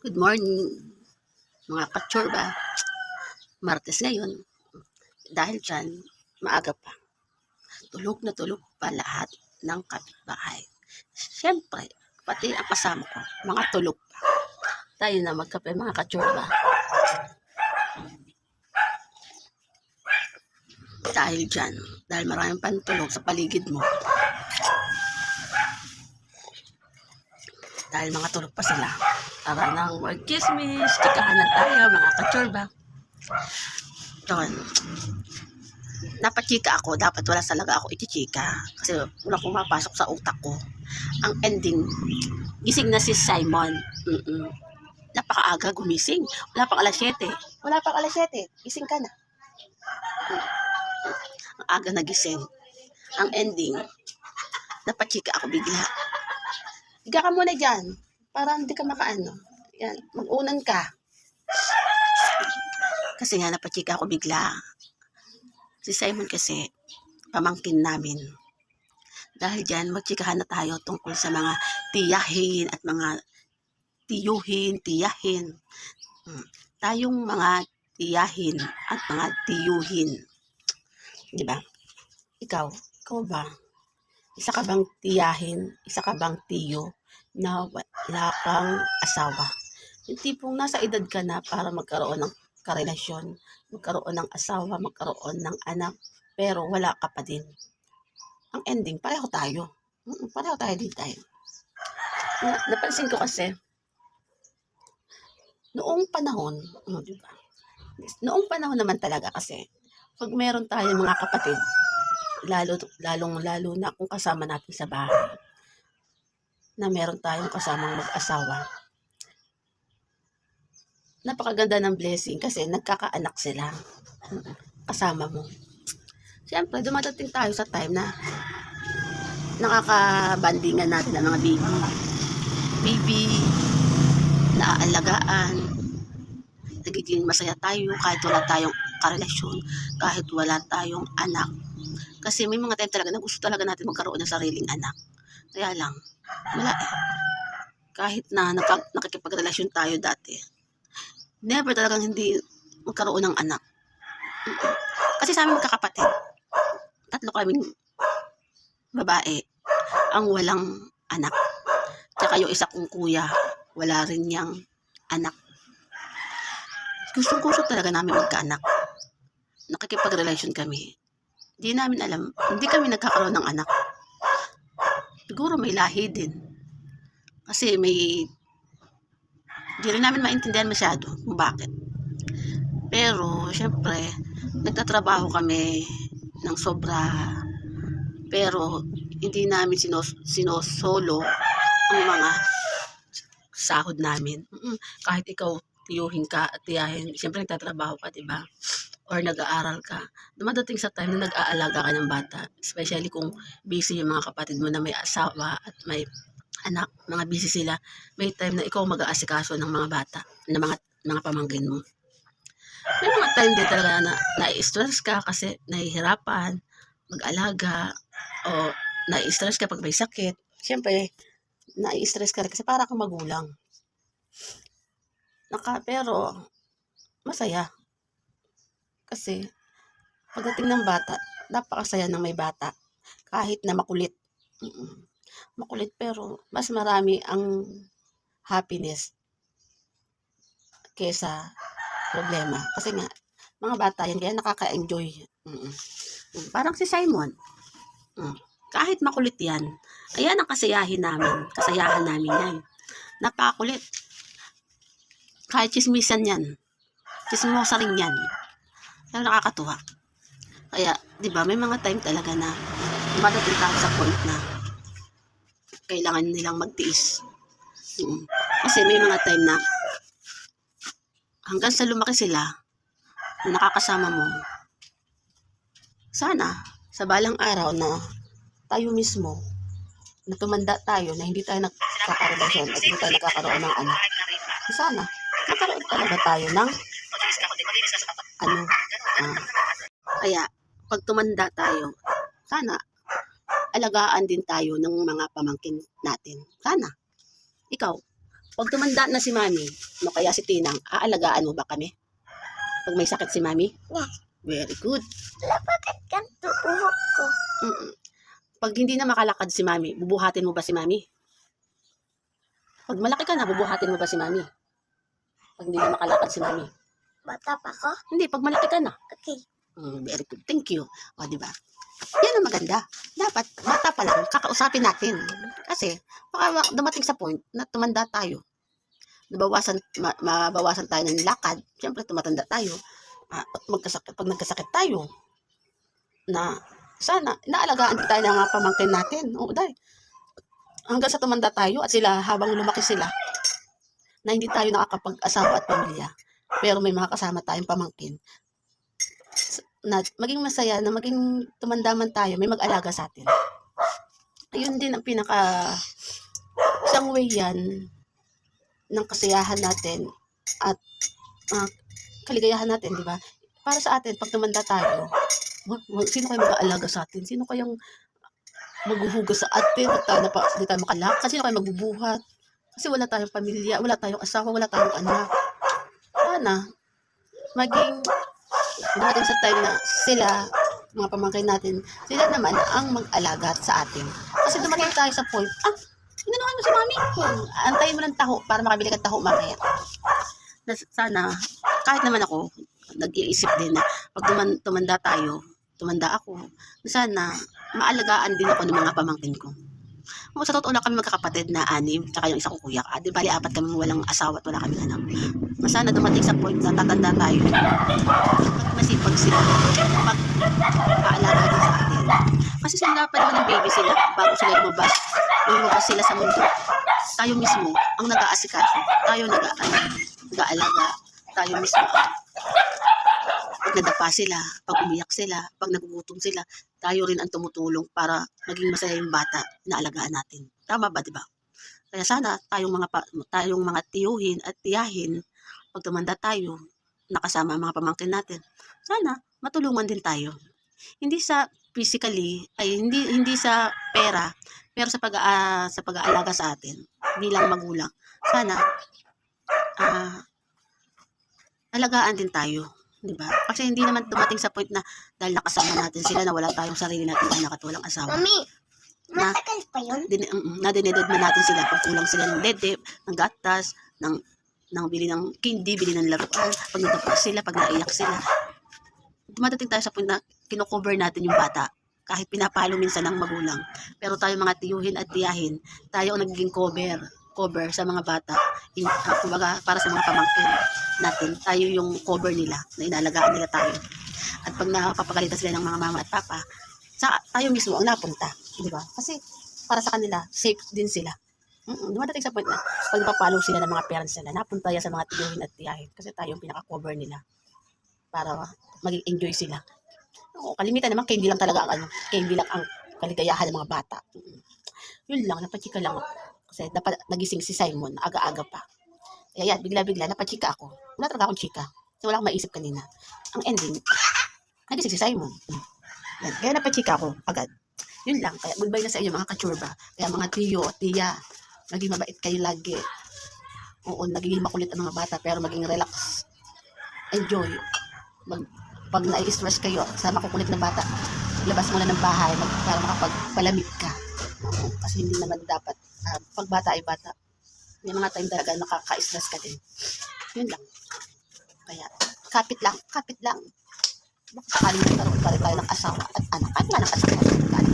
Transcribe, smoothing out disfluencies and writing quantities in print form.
Good morning, mga kachorba. Martes ngayon. Dahil dyan, maaga pa. Tulog na tulog pa lahat ng kapitbahay. Siyempre, pati ang kasama ko, mga tulog pa. Tayo na magkape, mga kachorba. Dahil dyan, dahil maraming pantulog sa paligid mo. Dahil mga tulog pa sila. Tara nang mag-chismis, chikahan na tayo, mga kachorba. Doon. Napachika ako, dapat wala talaga ako ichichika. Kasi wala pumapasok sa utak ko. Ang ending, gising na si Simon. Napakaaga gumising. Wala pang alas 7. Wala pang alas 7. Gising ka na. Ang aga nagising. Ang ending, napachika ako bigla. Higa ka muna dyan. Para hindi ka makaano. Yan, mag-unan ka. Kasi nga napachika ako bigla. Si Simon kasi, pamangkin namin. Dahil dyan, magchikahan na tayo tungkol sa mga tiyahin at mga tiyahin. Tayong mga tiyahin at mga tiyuhin. Diba? Ikaw ba? Isa ka bang tiyahin? Isa ka bang tiyo na wala kang asawa? Yung tipong nasa edad ka na para magkaroon ng karelasyon, magkaroon ng asawa, magkaroon ng anak, pero wala ka pa din. Ang ending, pareho tayo. Pareho tayo din tayo. Napansin ko kasi, noong panahon, diba? Noong panahon naman talaga kasi, pag meron tayong mga kapatid, lalo na kung kasama natin sa bahay, na meron tayong kasamang mag-asawa, napakaganda ng blessing kasi nagkakaanak sila kasama mo. Siyempre, dumadating tayo sa time na nakakabandingan natin ang mga baby, naaalagaan, nagiging masaya tayo kahit wala tayong karelasyon, kahit wala tayong anak. Kasi may mga time talaga na gusto talaga natin magkaroon ng sariling anak. Kaya lang, wala eh. Kahit na nakikipagrelasyon tayo dati, never talagang hindi magkaroon ng anak. Kasi sa amin magkakapatid, 3 kaming babae ang walang anak. Tsaka yung isa kong kuya, wala rin niyang anak. Gustong-gusto talaga namin magkaanak. Nakikipagrelasyon kami. Hindi namin alam, hindi kami nagkakaroon ng anak. Siguro may lahi din. Kasi hindi rin namin maintindihan masyado kung bakit. Pero, syempre, nagtatrabaho kami ng sobra. Pero, hindi namin sinosolo ang mga sahod namin. Kahit ikaw, tiyahin, syempre nagtatrabaho ka, diba? Or nag-aaral ka. Dumadating sa time na nag-aalaga ka ng bata. Especially kung busy yung mga kapatid mo na may asawa at may anak, mga busy sila. May time na ikaw mag-aasikaso ng mga bata, ng mga pamangkin mo. May mga time din talaga na nai-stress ka kasi nahihirapan mag-alaga o nai-stress ka pag may sakit. Siyempre, nai-stress ka rin kasi para kang magulang. Pero, masaya. Kasi, pagdating ng bata, napakasaya ng may bata. Kahit na makulit. Makulit pero mas marami ang happiness kesa problema. Kasi nga, mga bata yan, kaya nakaka-enjoy. Parang si Simon. Kahit makulit yan, ayan ang kasayahan namin yan. Napakakulit. Kahit chismisan yan. Chismosa rin yan. Pero nakakatuwa. Kaya, di ba, may mga time talaga na dumadating tayo sa point na kailangan nilang magtiis. Kasi may mga time na hanggang sa lumaki sila na nakakasama mo, sana sa balang araw na tayo mismo na tumanda tayo na hindi tayo nagkakarelasyon at hindi tayo nagkakaroon ng anak, sana nakaroon talaga tayo ng kaya pag tumanda tayo, sana alagaan din tayo ng mga pamangkin natin. Sana. Ikaw, Pag tumanda na si Mami, no kaya si Tinang, aalagaan mo ba kami? Pag may sakit si Mami? Yes. Very good. Bakit ganito buhok ko? Mm-mm. Pag hindi na makalakad si Mami, bubuhatin mo ba si Mami? Pag malaki ka na, bubuhatin mo ba si Mami? Pag hindi na makalakad si Mami. Bata pa ko? Hindi, pag malaki ka na. Okay. Very good. Thank you. O, di ba? Yan ang maganda. Dapat, bata pa lang, kakausapin natin. Kasi, baka dumating sa point na tumanda tayo. Mabawasan tayo ng lakad. Siyempre, tumatanda tayo. Pag nagkasakit tayo, na sana, naalagaan tayo ng mga pamangkin natin. O, dahil, hanggang sa tumanda tayo at sila, habang lumaki sila, na hindi tayo nakakapag-asawa at pamilya. Pero may mga kasama tayong pamangkin na maging masaya, na maging tumandaman tayo, may mag-alaga sa atin. Ayun din ang isang way yan ng kasiyahan natin at kaligayahan natin, di ba? Para sa atin, pag tumanda tayo, sino kayo mag-aalaga sa atin? Sino kayong maghuhugas sa atin? Hindi tayo makalakad? Sino kayo magbubuhat? Kasi wala tayong pamilya, wala tayong asawa, wala tayong anak. Sana, maging dumating sa time na sila, mga pamangkin natin, sila naman ang mag-alaga sa atin. Kasi dumating tayo sa point, inanuhan mo si Mami. Antayin mo ng taho para makabili ka taho mamaya. Sana, kahit naman ako, nag-iisip din na pag tumanda ako, sana maalagaan din ako ng mga pamangkin ko. Sa totoo lang kami magkakapatid na 6, tsaka yung isa kong kuya. Di bali 4 kami walang asawa at wala kaming anak. Sana dumating sa point na tatanda tayo. Masipag sila. Pag-aalaga din sa atin. Kasi sila pa naman ng baby sila bago sila lumabas sila sa mundo. Tayo mismo ang nag-aasikaso. Tayo nag-aalaga. Tayo mismo pag nadapa sila, pag umiyak sila, pag nagugutom sila, tayo rin ang tumutulong para maging masaya yung bata na alagaan natin. Tama ba, di ba? Kaya sana tayong mga tiyuhin at tiyahin, pag tumanda tayo, nakasama ang mga pamangkin natin, sana matulungan din tayo. Hindi sa physically, hindi sa pera, pero sa pag-aalaga sa atin bilang magulang. Sana alagaan din tayo. Diba? Kasi hindi naman dumating sa point na dahil nakasama natin sila na wala tayong sarili natin anak at walang asawa. Mami, matagal pa yun? Nadinedod na natin sila pag kulang sila ng dede, ng gatas, ng bili ng candy, bili ng laruan, pag nagtapas sila, pag naiyak sila. Dumadating tayo sa point na kino-cover natin yung bata kahit pinapalo minsan ng magulang. Pero tayo mga tiyuhin at tiyahin, tayo ang nagiging cover sa mga bata. Kumbaga, para sa mga pamangkin natin, tayo yung cover nila, na inalagaan nila tayo. At pag napapagalitan sila ng mga mama at papa, tayo mismo ang napunta. Di ba? Kasi para sa kanila, safe din sila. Dumadating sa point na pag napapalo sila ng mga parents nila, napunta yan sa mga tiyuhin at tiyahin. Kasi tayo yung pinaka-cover nila para maging enjoy sila. Kalimitan naman, candy lang talaga candy lang ang kaligayahan ng mga bata. Yun lang, napachika lang ako. Kasi dapat nagising si Simon, aga-aga pa. Kaya yan, bigla-bigla, napachika ako. Wala talaga akong chika. Kasi wala akong maisip kanina. Ang ending, nagising si Simon. Yan. Kaya napachika ako agad. Yun lang. Kaya goodbye na sa inyo mga kachurba. Kaya mga tiyo, tiya, maging mabait kayo lagi. Oo, nagiging makulit ang mga bata, pero maging relax. Enjoy. Pag nai-stress kayo sa makukulit na bata, labas mo na ng bahay para makapagpalamig ka. Kasi hindi naman dapat pag bata ay bata. May mga time talaga nakaka-stress ka din. Yun lang. Kaya kapit lang. Baka sakaling magkaroon pa rin tayo ng asawa at anak. Kahit nga ng asawa, kahit